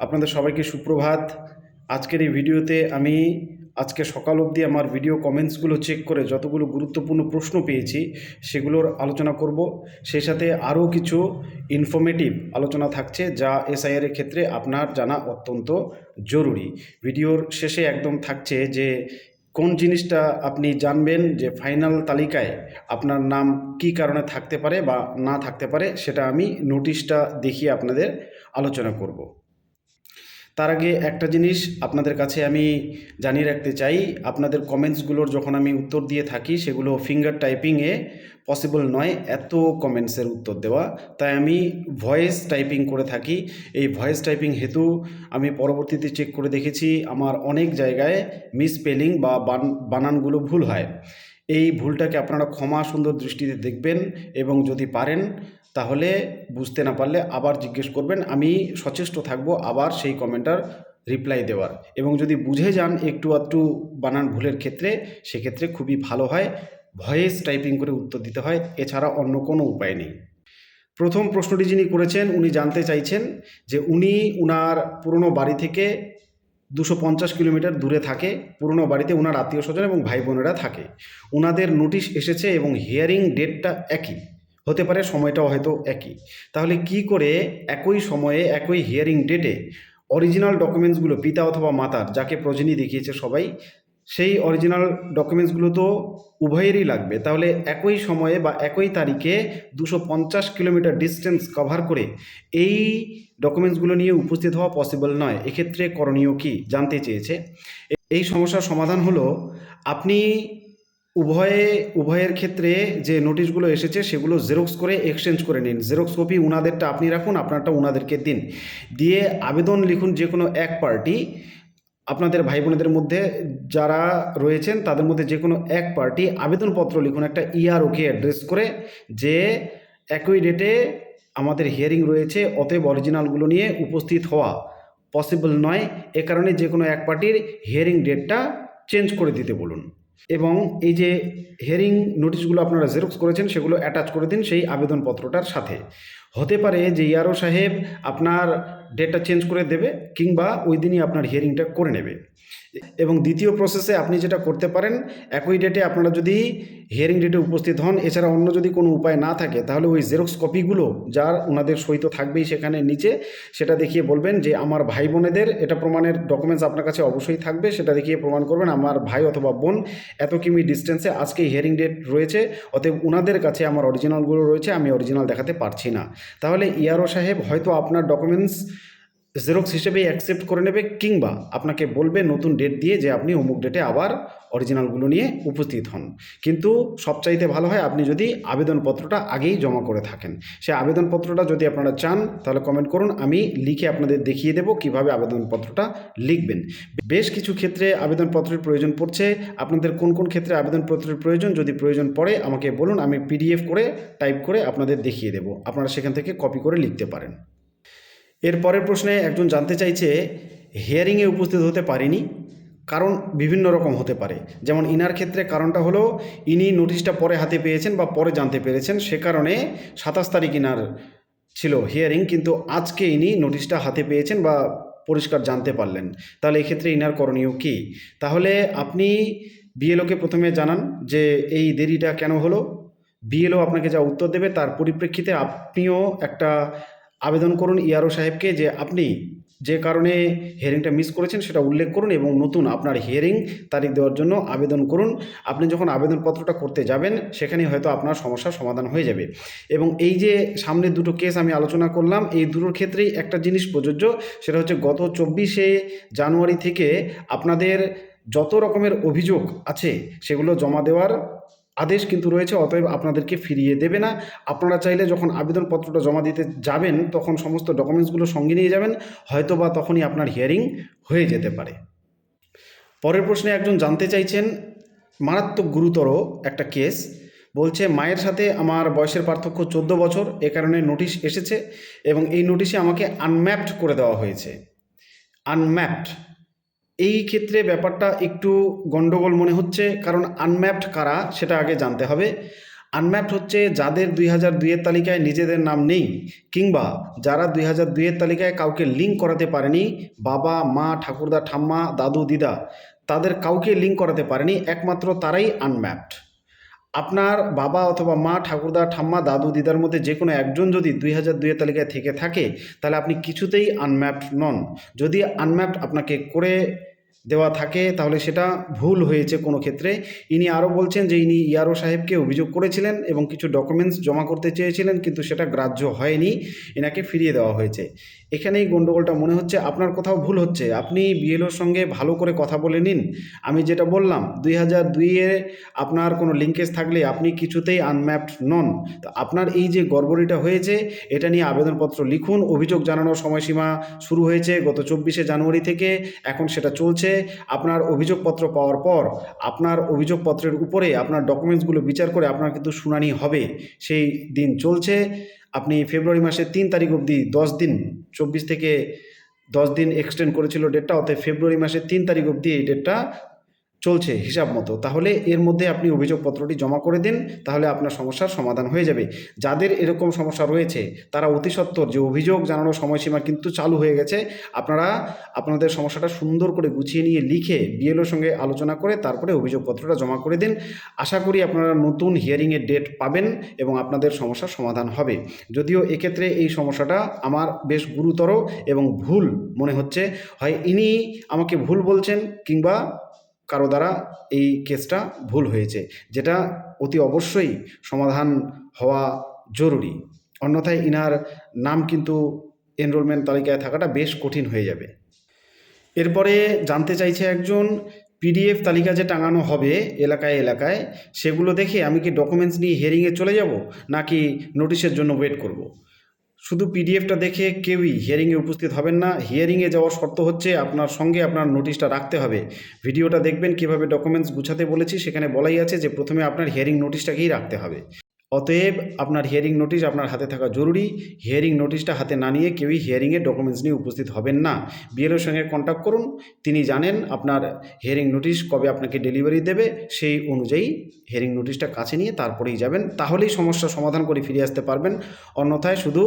আপনাদের সবাইকে সুপ্রভাত। আজকের এই ভিডিওতে আমি আজকে সকাল অবধি আমার ভিডিও কমেন্টসগুলো চেক করে যতগুলো গুরুত্বপূর্ণ প্রশ্ন পেয়েছি সেগুলোর আলোচনা করব। সেই সাথে আরও কিছু ইনফরমেটিভ আলোচনা থাকছে যা এসআইআর এর ক্ষেত্রে আপনার জানা অত্যন্ত জরুরি। ভিডিওর শেষে একদম থাকছে যে কোন জিনিসটা আপনি জানবেন যে ফাইনাল তালিকায় আপনার নাম কী কারণে থাকতে পারে বা না থাকতে পারে, সেটা আমি নোটিশটা দেখিয়ে আপনাদের আলোচনা করব। তার আগে একটা জিনিস আপনাদের কাছে আমি জানিয়ে রাখতে চাই, আপনাদের কমেন্টসগুলোর যখন আমি উত্তর দিয়ে থাকি সেগুলো ফিঙ্গার টাইপিংয়ে পসিবল নয় এত কমেন্টসের উত্তর দেওয়া, তাই আমি ভয়েস টাইপিং করে থাকি। এই ভয়েস টাইপিং হেতু আমি পরবর্তীতে চেক করে দেখেছি আমার অনেক জায়গায় মিসস্পেলিং বা বানানগুলো ভুল হয়। এই ভুলটাকে আপনারা ক্ষমা সুন্দর দৃষ্টিতে দেখবেন এবং যদি পারেন তাহলে বুঝতে না পারলে আবার জিজ্ঞেস করবেন, আমি সচেষ্ট থাকব আবার সেই কমেন্টার রিপ্লাই দেওয়ার। এবং যদি বুঝে যান একটু আধটু বানান ভুলের ক্ষেত্রে, সেক্ষেত্রে খুবই ভালো হয় ভয়েস টাইপিং করে উত্তর দিতে হয়, এছাড়া অন্য কোনো উপায় নেই। প্রথম প্রশ্নটি যিনি করেছেন উনি জানতে চাইছেন যে উনি উনার পুরনো বাড়ি থেকে 250 কিলোমিটার দূরে থাকে, পুরনো বাড়িতে ওনার আত্মীয় স্বজন এবং ভাই বোনেরা থাকে। ওনাদের নোটিশ এসেছে এবং হিয়ারিং ডেটটা একই হতে পারে, সময়টাও হয়তো একই। তাহলে কি করে একই সময়ে একই হিয়ারিং ডেটে অরিজিনাল ডকুমেন্টসগুলো পিতা অথবা মাতার যাকে প্রজেনি দেখিয়েছে সবাই, সেই অরিজিনাল ডকুমেন্টসগুলো তো উভয়েরই লাগবে। তাহলে একই সময়ে বা একই তারিখে 250 কিলোমিটার ডিস্টেন্স কভার করে এই ডকুমেন্টসগুলো নিয়ে উপস্থিত হওয়া পসিবল নয়। এক্ষেত্রে করণীয় কি জানতে চেয়েছে। এই সমস্যার সমাধান হলো আপনি উভয়ের ক্ষেত্রে যে নোটিশগুলো এসেছে সেগুলো জেরক্স করে এক্সচেঞ্জ করে নিন। জেরক্স কপি উনাদেরটা আপনি রাখুন, আপনারটা উনাদেরকে দিন। দিয়ে আবেদন লিখুন যে কোনো এক পার্টি, আপনাদের ভাই বোনেদের মধ্যে যারা রয়েছেন তাদের মধ্যে যে কোনো এক পার্টি আবেদনপত্র লিখুন একটা ইআরওকে অ্যাড্রেস করে, যে একই ডেটে আমাদের হিয়ারিং রয়েছে, অতএব অরিজিনালগুলো নিয়ে উপস্থিত হওয়া পসিবল নয়। এ কারণে যে কোনো এক পার্টির হিয়ারিং ডেটটা চেঞ্জ করে দিতে বলুন। এবং এই যে হিয়ারিং নোটিশগুলো আপনারা জেরক্স করেছেন সেগুলো অ্যাটাচ করে দিন সেই আবেদনপত্রটার সাথে। হতে পারে যে ইআরও সাহেব আপনার ডেটটা চেঞ্জ করে দেবে কিংবা ওই দিনই আপনার হিয়ারিংটা করে নেবে। এবং দ্বিতীয় প্রসেসে আপনি যেটা করতে পারেন, একই ডেটে আপনারা যদি হিয়ারিং ডেটে উপস্থিত হন, এছাড়া অন্য যদি কোনো উপায় না থাকে, তাহলে ওই জেরক্স কপিগুলো যার ওনাদের সই তো থাকবেই সেখানে নিচে, সেটা দেখিয়ে বলবেন যে আমার ভাই বোনেদের এটা প্রমাণের ডকুমেন্টস আপনার কাছে অবশ্যই থাকবে, সেটা দেখিয়ে প্রমাণ করবেন আমার ভাই অথবা বোন এত কিমি ডিস্টেন্সে আজকে হিয়ারিং ডেট রয়েছে, অতএব ওনাদের কাছে আমার অরিজিনালগুলো রয়েছে, আমি অরিজিনাল দেখাতে পারছি না। তাহলে ইআরও সাহেব হয়তো আপনার ডকুমেন্টস জেরক্স হিসেবে অ্যাকসেপ্ট করে নেবে কিংবা আপনাকে বলবে নতুন ডেট দিয়ে যে আপনি অমুক ডেটে আবার অরিজিনালগুলো নিয়ে উপস্থিত হন। কিন্তু সবচাইতে ভালো হয় আপনি যদি আবেদনপত্রটা আগেই জমা করে থাকেন। সেই আবেদনপত্রটা যদি আপনারা চান তাহলে কমেন্ট করুন, আমি লিখে আপনাদের দেখিয়ে দেবো কিভাবে আবেদনপত্রটা লিখবেন। বেশ কিছু ক্ষেত্রে আবেদনপত্রের প্রয়োজন পড়ছে, আপনাদের কোন কোন ক্ষেত্রে আবেদনপত্রের প্রয়োজন যদি প্রয়োজন পড়ে আমাকে বলুন, আমি পিডিএফ করে টাইপ করে আপনাদের দেখিয়ে দেবো, আপনারা সেখান থেকে কপি করে লিখতে পারেন। এর পরের প্রশ্নে একজন জানতে চাইছে হিয়ারিংয়ে উপস্থিত হতে পারিনি, কারণ বিভিন্ন রকম হতে পারে। যেমন ইনার ক্ষেত্রে কারণটা হলো ইনি নোটিশটা পরে হাতে পেয়েছেন বা পরে জানতে পেরেছেন, সে কারণে 27 তারিখ ইনার ছিল হিয়ারিং, কিন্তু আজকে ইনি নোটিশটা হাতে পেয়েছেন বা পরিষ্কার জানতে পারলেন। তাহলে এক্ষেত্রে ইনার করণীয় কী? তাহলে আপনি বিএলওকে প্রথমে জানান যে এই দেরিটা কেন হলো। বিএলও আপনাকে যা উত্তর দেবে তার পরিপ্রেক্ষিতে আপনিও একটা আবেদন করুন ইআরও সাহেবকে যে আপনি যে কারণে হিয়ারিংটা মিস করেছেন সেটা উল্লেখ করুন এবং নতুন আপনার হিয়ারিং তারিখ দেওয়ার জন্য আবেদন করুন। আপনি যখন আবেদনপত্রটা করতে যাবেন সেখানেই হয়তো আপনার সমস্যার সমাধান হয়ে যাবে। এবং এই যে সামনে দুটো কেস আমি আলোচনা করলাম, এই দুটোর ক্ষেত্রেই একটা জিনিস প্রযোজ্য, সেটা হচ্ছে গত 24শে জানুয়ারি থেকে আপনাদের যত রকমের অভিযোগ আছে সেগুলো জমা দেওয়ার আদেশ কিন্তু রয়েছে, অতএব আপনাদেরকে ফিরিয়ে দেবে না। আপনারা চাইলে যখন আবেদনপত্রটা জমা দিতে যাবেন তখন সমস্ত ডকুমেন্টসগুলো সঙ্গে নিয়ে যাবেন, হয়তো বা তখনই আপনার হিয়ারিং হয়ে যেতে পারে। পরের প্রশ্নে একজন জানতে চাইছেন মারাত্মক গুরুতর একটা কেস, বলছে মায়ের সাথে আমার বয়সের পার্থক্য 14 বছর, এ কারণে নোটিশ এসেছে এবং এই নোটিশে আমাকে আনম্যাপড করে দেওয়া হয়েছে। আনম্যাপড, এই ক্ষেত্রে ব্যাপারটা একটু গণ্ডগোল মনে হচ্ছে, কারণ আনম্যাপড কারা সেটা আগে জানতে হবে। আনম্যাপড হচ্ছে যাদের 2002-এর তালিকায় নিজেদের নাম নেই, কিংবা যারা 2002-এর তালিকায় কাউকে লিঙ্ক করাতে পারেনি, বাবা মা ঠাকুরদা ঠাম্মা দাদু দিদা তাদের কাউকে লিঙ্ক করাতে পারেনি, একমাত্র তারাই আনম্যাপড। আপনার বাবা অথবা মা ঠাকুরদা ঠাম্মা দাদু দিদার মধ্যে যে কোনো একজন যদি 2002-এর তালিকায় থেকে থাকে, তাহলে আপনি কিছুতেই আনম্যাপড নন। যদি আনম্যাপড আপনাকে করে দেওয়া থাকে তাহলে সেটা ভুল হয়েছে কোনো ক্ষেত্রে। ইনি আরও বলছেন যে ইনি ইআরও সাহেবকে অভিযোগ করেছিলেন এবং কিছু ডকুমেন্টস জমা করতে চেয়েছিলেন, কিন্তু সেটা গ্রাহ্য হয়নি, এনাকে ফিরিয়ে দেওয়া হয়েছে। এখানেই গণ্ডগোলটা মনে হচ্ছে আপনার কোথাও ভুল হচ্ছে। আপনি বিএলওর সঙ্গে ভালো করে কথা বলে নিন। আমি যেটা বললাম 2002-এ আপনার কোনো লিঙ্কেজ থাকলে আপনি কিছুতেই আনম্যাপড নন। তো আপনার এই যে গড়বড়িটা হয়েছে এটা নিয়ে আবেদনপত্র লিখুন। অভিযোগ জানানোর সময়সীমা শুরু হয়েছে গত 24শে জানুয়ারি থেকে, এখন সেটা চলছে। আপনার অভিযোগপত্র পাওয়ার পর আপনার অভিযোগপত্রের উপরে আপনার ডকুমেন্টসগুলো বিচার করে আপনার কিন্তু শুনানি হবে, সেই দিন চলছে। আপনি ফেব্রুয়ারি মাসের 3 তারিখ অবধি 10 দিন, 24 থেকে 10 দিন এক্সটেন্ড করেছিল ডেটটা, অর্থাৎ ফেব্রুয়ারি মাসের 3 তারিখ অবধি এই ডেটটা চলছে হিসাব মতো। তাহলে এর মধ্যে আপনি অভিযোগপত্রটি জমা করে দিন, তাহলে আপনার সমস্যার সমাধান হয়ে যাবে। যাদের এরকম সমস্যা রয়েছে তারা অতি সত্বর, যে অভিযোগ জানানোর সময়সীমা কিন্তু চালু হয়ে গেছে, আপনারা আপনাদের সমস্যাটা সুন্দর করে গুছিয়ে নিয়ে লিখে বিএলওর সঙ্গে আলোচনা করে তারপরে অভিযোগপত্রটা জমা করে দিন। আশা করি আপনারা নতুন হিয়ারিংয়ের ডেট পাবেন এবং আপনাদের সমস্যার সমাধান হবে। যদিও এক্ষেত্রে এই সমস্যাটা আমার বেশ গুরুতর এবং ভুল মনে হচ্ছে। হয় ইনি আমাকে ভুল বলছেন, কিংবা কারো দ্বারা এই কেসটা ভুল হয়েছে, যেটা অতি অবশ্যই সমাধান হওয়া জরুরি। অন্যথায় ইনার নাম কিন্তু এনরোলমেন্ট তালিকায় থাকাটা বেশ কঠিন হয়ে যাবে। এরপরে জানতে চাইছে একজন, পিডিএফ তালিকা যে টাঙানো হবে এলাকায় এলাকায়, সেগুলো দেখে আমি কি ডকুমেন্টস নিয়ে হিয়ারিংয়ে চলে যাব, নাকি নোটিশের জন্য ওয়েট করব? শুধু পিডিএফটা দেখে কেউই হিয়ারিংয়ে উপস্থিত হবেন না। হিয়ারিংয়ে যাওয়ার শর্ত হচ্ছে আপনার সঙ্গে আপনার নোটিশটা রাখতে হবে। ভিডিওটা দেখবেন কীভাবে ডকুমেন্টস গুছাতে বলেছি, সেখানে বলাই আছে যে প্রথমে আপনার হিয়ারিং নোটিশটাকেই রাখতে হবে। অতএব আপনার হিয়ারিং নোটিশ আপনার হাতে থাকা জরুরি। হিয়ারিং নোটিশটা হাতে না নিয়ে কেউই হিয়ারিংয়ে ডকুমেন্টস নিয়ে উপস্থিত হবেন না। বিএলওর সঙ্গে কন্ট্যাক্ট করুন, তিনি জানেন আপনার হিয়ারিং নোটিশ কবে আপনাকে ডেলিভারি দেবে, সেই অনুযায়ী হিয়ারিং নোটিশটা কাছে নিয়ে তারপরেই যাবেন, তাহলেই সমস্যার সমাধান করে ফিরে আসতে পারবেন। অন্যথায় শুধু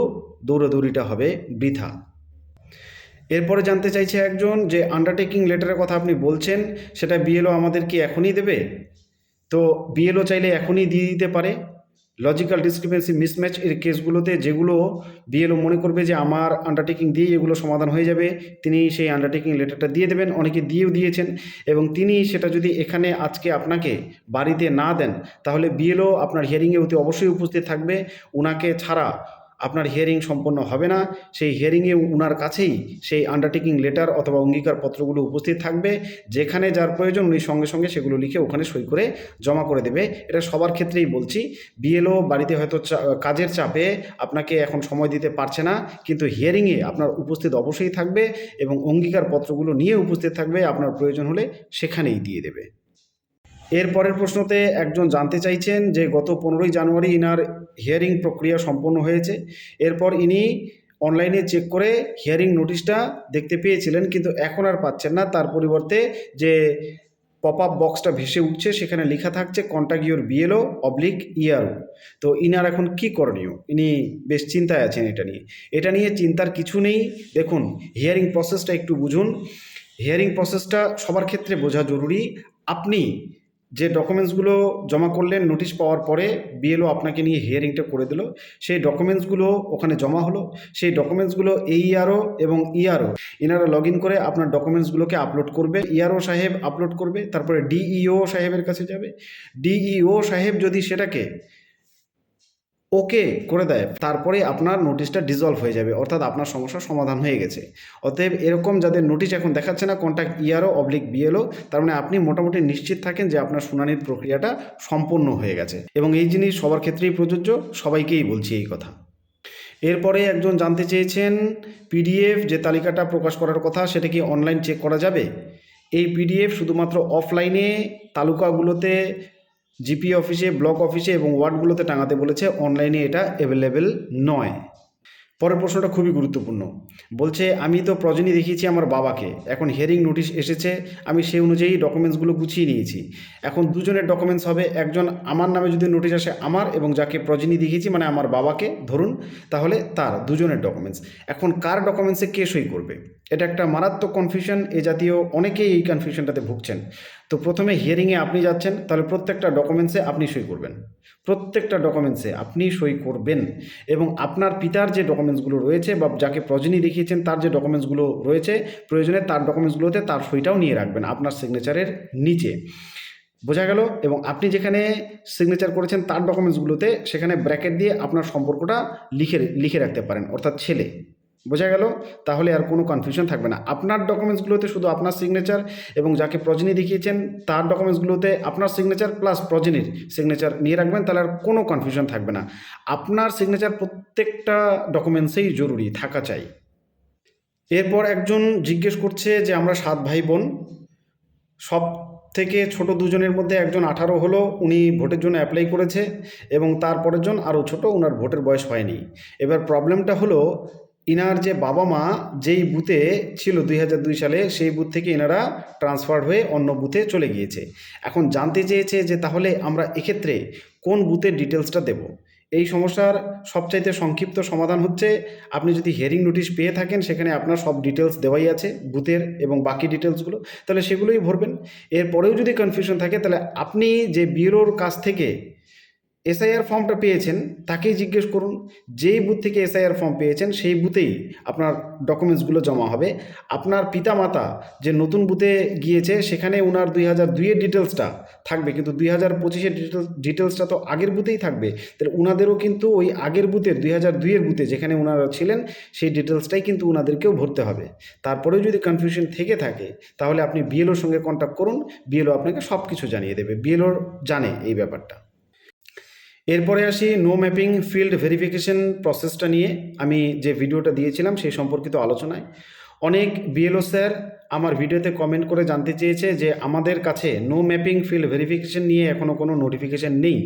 দৌড়াদৌড়িটা হবে বৃথা। এরপরে জানতে চাইছে একজন যে আন্ডারটেকিং লেটারের কথা আপনি বলছেন, সেটা বিএলও আমাদের কি এখনই দেবে? তো বিএলও চাইলে এখনই দিয়ে দিতে পারে। লজিক্যাল ডিসক্রিপেন্সি মিসম্যাচ এর কেসগুলোতে যেগুলো বিএলও মনে করবে যে আমার আন্ডারটেকিং দিয়ে এগুলো সমাধান হয়ে যাবে, তিনি সেই আন্ডারটেকিং লেটারটা দিয়ে দেবেন। অনেকে দিয়েও দিয়েছেন, এবং তিনি সেটা যদি এখানে আজকে আপনাকে বাড়িতে না দেন, তাহলে বিএলও আপনার হিয়ারিংয়ে অতি অবশ্যই উপস্থিত থাকবে। উনাকে ছাড়া আপনার হিয়ারিং সম্পন্ন হবে না। সেই হিয়ারিংয়ে উনার কাছেই সেই আন্ডারটেকিং লেটার অথবা অঙ্গীকারপত্রগুলো উপস্থিত থাকবে। যেখানে যার প্রয়োজন উনি সঙ্গে সঙ্গে সেগুলো লিখে ওখানে সই করে জমা করে দেবে। এটা সবার ক্ষেত্রেই বলছি। বিএলও বাড়িতে হয়তো কাজের চাপে আপনাকে এখন সময় দিতে পারছে না, কিন্তু হিয়ারিংয়ে আপনার উপস্থিত অবশ্যই থাকবে এবং অঙ্গীকারপত্রগুলো নিয়ে উপস্থিত থাকবে। আপনার প্রয়োজন হলে সেখানেই দিয়ে দেবে। এর পরের প্রশ্নতে একজন জানতে চাইছেন যে গত 15ই জানুয়ারি ইনার হিয়ারিং প্রক্রিয়া সম্পন্ন হয়েছে। এরপর ইনি অনলাইনে চেক করে হিয়ারিং নোটিশটা দেখতে পেয়েছিলেন, কিন্তু এখন আর পাচ্ছেন না। তার পরিবর্তে যে পপ আপ বক্সটা ভেসে উঠছে সেখানে লেখা থাকছে কন্ট্যাক্ট ইউর বিএলও ইআরও। তো ইনার এখন কি করণীয়? ইনি বেশ চিন্তায় আছেন এটা নিয়ে চিন্তার কিছু নেই। দেখুন, হিয়ারিং প্রসেসটা একটু বুঝুন। হিয়ারিং প্রসেসটা সবার ক্ষেত্রে বোঝা জরুরি। আপনি যে ডকুমেন্টসগুলো জমা করলেন নোটিশ পাওয়ার পরে, বিএলও আপনাকে নিয়ে হিয়ারিংটা করে দিল, সেই ডকুমেন্টসগুলো ওখানে জমা হলো। সেই ডকুমেন্টসগুলো এইআরও এবং ইআরও এনারা লগ ইন করে আপনার ডকুমেন্টসগুলোকে আপলোড করবে। ইআরও সাহেব আপলোড করবে, তারপরে ডিইও সাহেবের কাছে যাবে। ডিইও সাহেব যদি সেটাকে ওকে করে দেয়, তারপরে আপনার নোটিশটা ডিজলভ হয়ে যাবে, অর্থাৎ আপনার সমস্যার সমাধান হয়ে গেছে। অতএব এরকম যাদের নোটিশ এখন দেখাচ্ছে না কন্ট্যাক্ট ইআরও/বিএলও, তার মানে আপনি মোটামুটি নিশ্চিত থাকেন যে আপনার শুনানির প্রক্রিয়াটা সম্পূর্ণ হয়ে গেছে। এবং এই জিনিস সবার ক্ষেত্রেই প্রযোজ্য, সবাইকেই বলছি এই কথা। এরপরে একজন জানতে চেয়েছেন, পিডিএফ যে তালিকাটা প্রকাশ করার কথা সেটা কি অনলাইন চেক করা যাবে? এই পিডিএফ শুধুমাত্র অফলাইনে তালুকাগুলোতে, জিপি অফিসে, ব্লক অফিসে এবং ওয়ার্ডগুলোতে টাঙাতে বলেছে। অনলাইনে এটা অ্যাভেলেবেল নয়। পরের প্রশ্নটা খুবই গুরুত্বপূর্ণ। বলছে আমি তো প্রজনী দেখিয়েছি আমার বাবাকে, এখন হিয়ারিং নোটিশ এসেছে, আমি সেই অনুযায়ী ডকুমেন্টসগুলো গুছিয়ে নিয়েছি। এখন দুজনের ডকুমেন্টস হবে, একজন আমার নামে যদি নোটিশ আসে আমার, এবং যাকে প্রজনী দেখিয়েছি মানে আমার বাবাকে ধরুন, তাহলে তার দুজনের ডকুমেন্টস। এখন কার ডকুমেন্টসে কে সই করবে? এটা একটা মারাত্মক কনফিউশন, এ জাতীয় অনেকেই এই কনফিউশনটাতে ভুগছেন। তো প্রথমে হিয়ারিংয়ে আপনি যাচ্ছেন, তাহলে প্রত্যেকটা ডকুমেন্টসে আপনি সই করবেন, প্রত্যেকটা ডকুমেন্টসে আপনি সই করবেন। এবং আপনার পিতার যে ডকুমেন্টসগুলো রয়েছে বা যাকে প্রজনী দেখিয়েছেন তার যে ডকুমেন্টসগুলো রয়েছে, প্রয়োজনে তার ডকুমেন্টসগুলোতে তার সইটাও নিয়ে রাখবেন আপনার সিগনেচারের নিচে। বোঝা গেল? এবং আপনি যেখানে সিগনেচার করেছেন তার ডকুমেন্টসগুলোতে সেখানে ব্র্যাকেট দিয়ে আপনার সম্পর্কটা লিখে লিখে রাখতে পারেন, অর্থাৎ ছেলে। বোঝা গেল? তাহলে আর কোনো কনফিউশন থাকবে না। আপনার ডকুমেন্টসগুলোতে শুধু আপনার সিগনেচার, এবং যাকে প্রজনী দেখিয়েছেন তার ডকুমেন্টসগুলোতে আপনার সিগনেচার প্লাস প্রজনীর সিগনেচার নিয়ে রাখবেন, তাহলে আর কোনো কনফিউশন থাকবে না। আপনার সিগনেচার প্রত্যেকটা ডকুমেন্টসেই জরুরি থাকা চাই। এরপর একজন জিজ্ঞেস করছে যে আমরা 7 ভাই বোন, সব থেকে ছোট দুজনের মধ্যে একজন 18 হলো, উনি ভোটের জন্য অ্যাপ্লাই করেছে, এবং তারপরের জন আরও ছোট, ওনার ভোটের বয়স হয়নি। এবার প্রবলেমটা হলো ইনার যে বাবা মা যেই বুথে ছিল 2002 সালে, সেই বুথ থেকে এনারা ট্রান্সফার হয়ে অন্য বুথে চলে গিয়েছে। এখন জানতে চেয়েছে যে তাহলে আমরা এক্ষেত্রে কোন বুথের ডিটেলসটা দেব। এই সমস্যার সবচাইতে সংক্ষিপ্ত সমাধান হচ্ছে, আপনি যদি হিয়ারিং নোটিশ পেয়ে থাকেন সেখানে আপনার সব ডিটেলস দেওয়াই আছে বুথের এবং বাকি ডিটেলসগুলো, তাহলে সেগুলোই ভরবেন। এরপরেও যদি কনফিউশন থাকে তাহলে আপনি যে বিএলওর কাছ থেকে এসআইআর ফর্মটা পেয়েছেন তাকেই জিজ্ঞেস করুন। যেই বুথ থেকে এসআইআর ফর্ম পেয়েছেন সেই বুথেই আপনার ডকুমেন্টসগুলো জমা হবে। আপনার পিতামাতা যে নতুন বুথে গিয়েছে সেখানে ওনার 2002-এর ডিটেলসটা থাকবে, কিন্তু 2025-এর ডিটেলসটা তো আগের বুথেই থাকবে। তাহলে ওনাদেরও কিন্তু ওই আগের বুথের 2002-এর বুথে যেখানে ওনারা ছিলেন সেই ডিটেলসটাই কিন্তু ওনাদেরকেও ভরতে হবে। তারপরেও যদি কনফিউশন থেকে থাকে তাহলে আপনি বিএলওর সঙ্গে কন্ট্যাক্ট করুন, বিএলও আপনাকে সব কিছু জানিয়ে দেবে, বিএলও জানে এই ব্যাপারটা। এরপরে আসি নো ম্যাপিং ফিল্ড ভেরিফিকেশন প্রসেসটা নিয়ে আমি যে ভিডিওটা দিয়েছিলাম সেই সম্পর্কিত আলোচনায়। অনেক বিএলও স্যার আমার ভিডিওতে কমেন্ট করে জানতে চেয়েছে যে আমাদের কাছে নো ম্যাপিং ফিল্ড ভেরিফিকেশন নিয়ে এখনও কোনো নোটিফিকেশন নেই।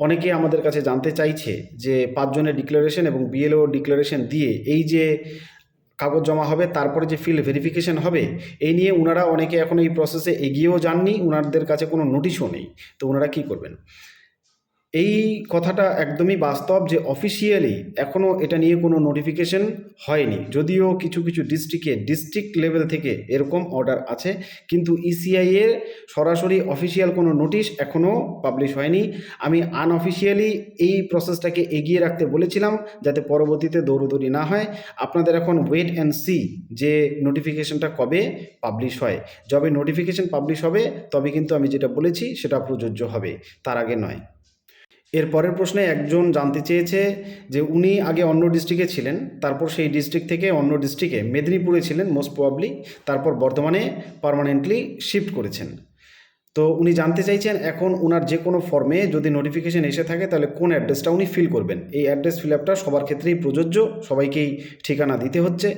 অনেকে আমাদের কাছে জানতে চাইছে যে 5 জনের ডিক্লারেশন এবং বিএলও ডিক্লারেশন দিয়ে এই যে কাগজ জমা হবে তারপরে যে ফিল্ড ভেরিফিকেশন হবে, এই নিয়ে ওনারা অনেকে এখন এই প্রসেসে এগিয়েও যাননি, ওনাদের কাছে কোনো নোটিশও নেই। তো ওনারা কী করবেন? এই কথাটা একদমই বাস্তব যে অফিসিয়ালি এখনও এটা নিয়ে কোনো নোটিফিকেশন হয়নি, যদিও কিছু কিছু ডিস্ট্রিক্ট লেভেল থেকে এরকম অর্ডার আছে, কিন্তু ইসিআই এর সরাসরি অফিসিয়াল কোনো নোটিশ এখনও পাবলিশ হয়নি। আমি আনঅফিসিয়ালি এই প্রসেসটাকে এগিয়ে রাখতে বলেছিলাম যাতে পরবর্তীতে দৌড়দৌড়ি না হয়। আপনাদের এখন ওয়েট অ্যান্ড সি যে নোটিফিকেশনটা কবে পাবলিশ হয়। যবে নোটিফিকেশন পাবলিশ হবে তবে কিন্তু আমি যেটা বলেছি সেটা প্রযোজ্য হবে, তার আগে নয়। এর পরের প্রশ্নে একজন জানতে চেয়েছে যে উনি আগে অন্য ডিস্ট্রিক্টে ছিলেন, তারপর সেই ডিস্ট্রিক্ট থেকে অন্য ডিস্ট্রিক্টে মেদিনীপুরে ছিলেন মোস্ট প্রবাবলি, তারপর বর্তমানে পার্মানেন্টলি শিফট করেছেন। তো উনি জানতে চাইছেন এখন ওনার যে কোনো ফর্মে যদি নোটিফিকেশন এসে থাকে তাহলে কোন অ্যাড্রেসটা উনি ফিল করবেন। এই অ্যাড্রেস ফিল আপটা সবার ক্ষেত্রেই প্রযোজ্য, সবাইকেই ঠিকানা দিতে হচ্ছে।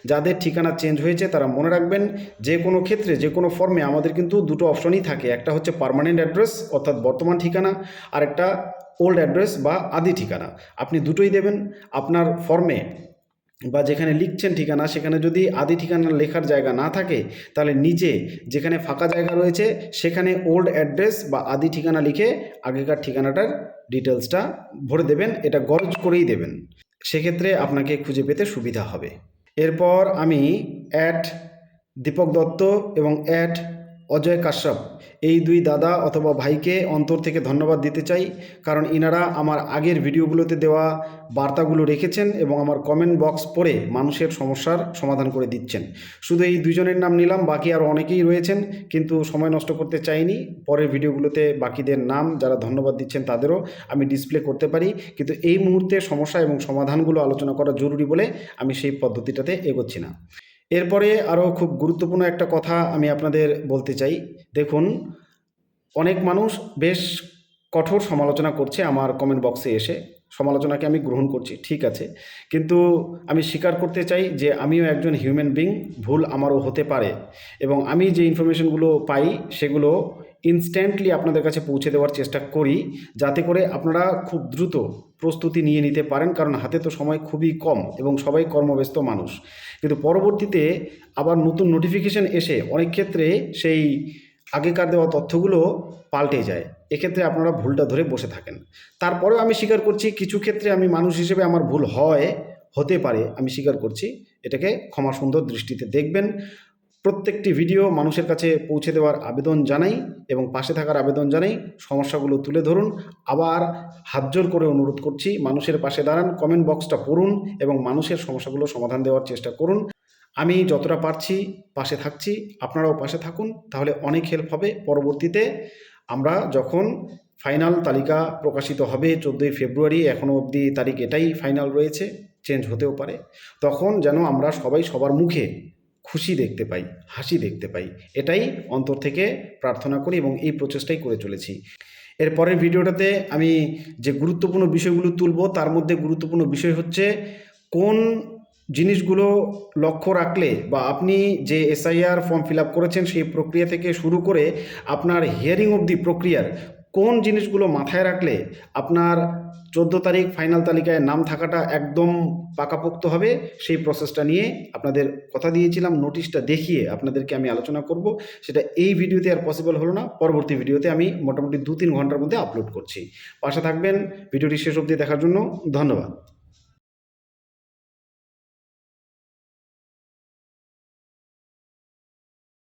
যাদের ঠিকানা চেঞ্জ হয়েছে তারা মনে রাখবেন যে কোনো ক্ষেত্রে যে কোনো ফর্মে আমাদের কিন্তু দুটো অপশনই থাকে, একটা হচ্ছে পার্মানেন্ট অ্যাড্রেস অর্থাৎ বর্তমান ঠিকানা, আর একটা ওল্ড অ্যাড্রেস বা আদি ঠিকানা। আপনি দুটোই দেবেন। আপনার ফর্মে বা যেখানে লিখছেন ঠিকানা সেখানে যদি আদি ঠিকানা লেখার জায়গা না থাকে তাহলে নিচে যেখানে ফাঁকা জায়গা রয়েছে সেখানে ওল্ড অ্যাড্রেস বা আদি ঠিকানা লিখে আগেকার ঠিকানাটার ডিটেলসটা ভরে দেবেন, এটা গরজ করেই দেবেন, সেক্ষেত্রে আপনাকে খুঁজে পেতে সুবিধা হবে। এরপর আমি দীপক দত্ত এবং অজয় কাশ্যপ এই দুই দাদা অথবা ভাইকে অন্তর থেকে ধন্যবাদ দিতে চাই, কারণ ইনারা আমার আগের ভিডিওগুলোতে দেওয়া বার্তাগুলো রেখেছেন এবং আমার কমেন্ট বক্স পড়ে মানুষের সমস্যার সমাধান করে দিচ্ছেন। শুধু এই দুজনের নাম নিলাম, বাকি আরও অনেকেই রয়েছেন, কিন্তু সময় নষ্ট করতে চাইনি। পরের ভিডিওগুলোতে বাকিদের নাম যারা ধন্যবাদ দিচ্ছেন তাদেরও আমি ডিসপ্লে করতে পারি, কিন্তু এই মুহূর্তে সমস্যা এবং সমাধানগুলো আলোচনা করা জরুরি বলে আমি সেই পদ্ধতিটাতে এগোচ্ছি না। এরপরে আরও খুব গুরুত্বপূর্ণ একটা কথা আমি আপনাদের বলতে চাই। দেখুন, অনেক মানুষ বেশ কঠোর সমালোচনা করছে আমার কমেন্ট বক্সে এসে, সমালোচনাকে আমি গ্রহণ করছি, ঠিক আছে, কিন্তু আমি স্বীকার করতে চাই যে আমিও একজন হিউম্যান বিং, ভুল আমারও হতে পারে, এবং আমি যে ইনফরমেশনগুলো পাই সেগুলো ইনস্ট্যান্টলি আপনাদের কাছে পৌঁছে দেওয়ার চেষ্টা করি, যাতে করে আপনারা খুব দ্রুত প্রস্তুতি নিয়ে নিতে পারেন, কারণ হাতে তো সময় খুবই কম এবং সবাই কর্মব্যস্ত মানুষ। কিন্তু পরবর্তীতে আবার নতুন নোটিফিকেশন এসে অনেক ক্ষেত্রে সেই আগেকার দেওয়া তথ্যগুলো পাল্টে যায়। এক্ষেত্রে আপনারা ভুলটা ধরে বসে থাকেন। তারপরেও আমি স্বীকার করছি, কিছু ক্ষেত্রে আমি মানুষ হিসেবে আমার ভুল হতে পারে, আমি স্বীকার করছি। এটাকে ক্ষমা সুন্দর দৃষ্টিতে দেখবেন। প্রত্যেকটি ভিডিও মানুষের কাছে পৌঁছে দেওয়ার আবেদন জানাই এবং পাশে থাকার আবেদন জানাই। সমস্যাগুলো তুলে ধরুন। আবার হাত জোর করে অনুরোধ করছি, মানুষের পাশে দাঁড়ান, কমেন্ট বক্সটা পড়ুন এবং মানুষের সমস্যাগুলো সমাধান দেওয়ার চেষ্টা করুন। আমি যতটা পারছি পাশে থাকছি, আপনারাও পাশে থাকুন, তাহলে অনেক হেল্প হবে। পরবর্তীতে আমরা যখন ফাইনাল তালিকা প্রকাশিত হবে 14ই ফেব্রুয়ারি, এখনও অবধি তারিখ এটাই ফাইনাল রয়েছে, চেঞ্জ হতেও পারে, তখন যেন আমরা সবাই সবার মুখে খুশি দেখতে পাই, হাসি দেখতে পাই, এটাই অন্তর থেকে প্রার্থনা করি এবং এই প্রচেষ্টাই করে চলেছি। এর পরের ভিডিওটাতে আমি যে গুরুত্বপূর্ণ বিষয়গুলো তুলব, তার মধ্যে গুরুত্বপূর্ণ বিষয় হচ্ছে কোন জিনিসগুলো লক্ষ্য রাখলে বা আপনি যে এসআইআর ফর্ম ফিল আপ করেছেন সেই প্রক্রিয়া থেকে শুরু করে আপনার হিয়ারিং অবধি প্রক্রিয়ার কোন জিনিসগুলো মাথায় রাখলে আপনার 14 তারিখ ফাইনাল তালিকায় নাম থাকাটা একদম পাকাপোক্ত হবে, সেই প্রসেসটা নিয়ে আপনাদের কথা দিয়েছিলাম। নোটিশটা দেখিয়ে আপনাদেরকে আমি আলোচনা করব। সেটা এই ভিডিওতে আর পসিবল হলো না, পরবর্তী ভিডিওতে আমি মোটামুটি 2-3 ঘন্টার মধ্যে আপলোড করছি। পাশে থাকবেন। ভিডিওটি শেষ অবধি দেখার জন্য ধন্যবাদ।